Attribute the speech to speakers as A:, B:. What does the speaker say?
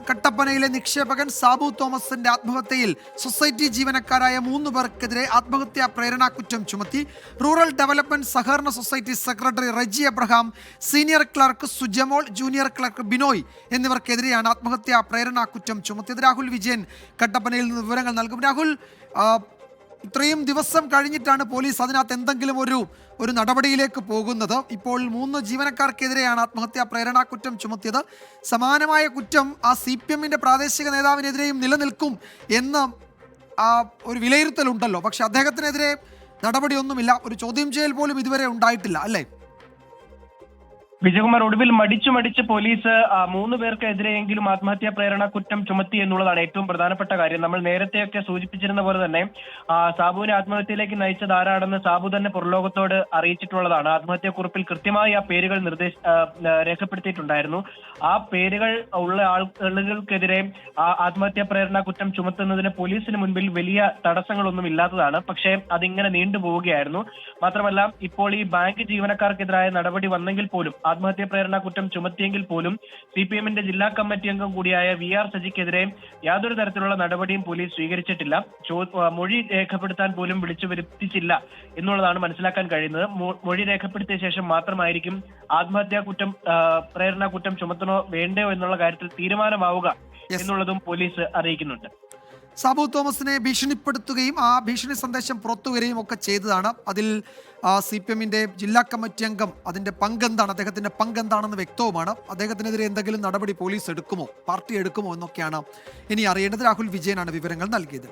A: കട്ടപ്പനയിലെ നിക്ഷേപകൻ സാബു തോമസിന്റെ ആത്മഹത്യയിൽ സൊസൈറ്റി ജീവനക്കാരായ 3 പേർക്കെതിരെ ആത്മഹത്യാ പ്രേരണാ കുറ്റം ചുമത്തി. റൂറൽ ഡെവലപ്മെന്റ് സഹകരണ society secretary Reji Abraham, senior clerk Sujamol, junior clerk Binoy എന്നിവർക്കെതിരെയാണ് ആത്മഹത്യാ പ്രേരണാ കുറ്റം ചുമത്തിയത്. രാഹുൽ വിജയൻ കട്ടപ്പനയിൽ നിന്ന് വിവരങ്ങൾ നൽകും. രാഹുൽ, ഇത്രയും ദിവസം കഴിഞ്ഞിട്ടാണ് പോലീസ് അതിനകത്ത് എന്തെങ്കിലും ഒരു നടപടിയിലേക്ക് പോകുന്നത്. ഇപ്പോൾ 3 ജീവനക്കാർക്കെതിരെയാണ് ആത്മഹത്യാ പ്രേരണാ കുറ്റം ചുമത്തിയത്. സമാനമായ കുറ്റം ആ CPM-ന്റെ പ്രാദേശിക നേതാവിനെതിരെയും നിലനിൽക്കും എന്ന് ഒരു വിലയിരുത്തലുണ്ടല്ലോ. പക്ഷെ അദ്ദേഹത്തിനെതിരെ നടപടിയൊന്നുമില്ല, ഒരു ചോദ്യം ചെയ്യൽ പോലും ഇതുവരെ ഉണ്ടായിട്ടില്ല, അല്ലേ?
B: വിജയകുമാർ, ഒടുവിൽ മടിച്ചു പോലീസ് 3 പേർക്കെതിരെയെങ്കിലും ആത്മഹത്യാ പ്രേരണ കുറ്റം ചുമത്തി എന്നുള്ളതാണ് ഏറ്റവും പ്രധാനപ്പെട്ട കാര്യം. നമ്മൾ നേരത്തെയൊക്കെ സൂചിപ്പിച്ചിരുന്ന പോലെ തന്നെ സാബുവിനെ ആത്മഹത്യയിലേക്ക് നയിച്ചത് ആരാണെന്ന് സാബു തന്നെ പുറലോകത്തോട് അറിയിച്ചിട്ടുള്ളതാണ്. ആത്മഹത്യാക്കുറിപ്പിൽ കൃത്യമായി ആ പേരുകൾ രേഖപ്പെടുത്തിയിട്ടുണ്ടായിരുന്നു. ആ പേരുകൾ ഉള്ള ആളുകൾക്കെതിരെ ആത്മഹത്യാ പ്രേരണ കുറ്റം ചുമത്തുന്നതിന് പോലീസിന് മുൻപിൽ വലിയ തടസ്സങ്ങളൊന്നും ഇല്ലാത്തതാണ്. പക്ഷേ അതിങ്ങനെ നീണ്ടുപോവുകയായിരുന്നു. മാത്രമല്ല, ഇപ്പോൾ ഈ ബാങ്ക് ജീവനക്കാർക്കെതിരായ നടപടി വന്നെങ്കിൽ പോലും, ആത്മഹത്യാ പ്രേരണ കുറ്റം ചുമത്തിയെങ്കിൽ പോലും CPM-ന്റെ ജില്ലാ കമ്മിറ്റി അംഗം കൂടിയായ VR സജിക്കെതിരെ യാതൊരു തരത്തിലുള്ള നടപടിയും പോലീസ് സ്വീകരിച്ചിട്ടില്ല. മൊഴി രേഖപ്പെടുത്താൻ പോലും വിളിച്ചു വരുത്തിച്ചില്ല എന്നുള്ളതാണ് മനസ്സിലാക്കാൻ കഴിയുന്നത്. മൊഴി രേഖപ്പെടുത്തിയ ശേഷം മാത്രമായിരിക്കും ആത്മഹത്യാ കുറ്റം പ്രേരണ കുറ്റം ചുമത്തണോ വേണ്ടയോ എന്നുള്ള കാര്യത്തിൽ തീരുമാനമാവുക എന്നുള്ളതും പോലീസ് അറിയിക്കുന്നുണ്ട്.
A: സാബു തോമസിനെ ഭീഷണിപ്പെടുത്തുകയും ആ ഭീഷണി സന്ദേശം പുറത്തുവരികയും ഒക്കെ ചെയ്തതാണ്. അതിൽ CPM-ന്റെ ജില്ലാ കമ്മിറ്റി അംഗം അതിൻ്റെ പങ്കെന്താണ്, അദ്ദേഹത്തിൻ്റെ പങ്കെന്താണെന്ന് വ്യക്തവുമാണ്. അദ്ദേഹത്തിനെതിരെ എന്തെങ്കിലും നടപടി പോലീസ് എടുക്കുമോ, പാർട്ടി എടുക്കുമോ എന്നൊക്കെയാണ് ഇനി അറിയേണ്ടത്. രാഹുൽ വിജയനാണ് വിവരങ്ങൾ നൽകിയത്.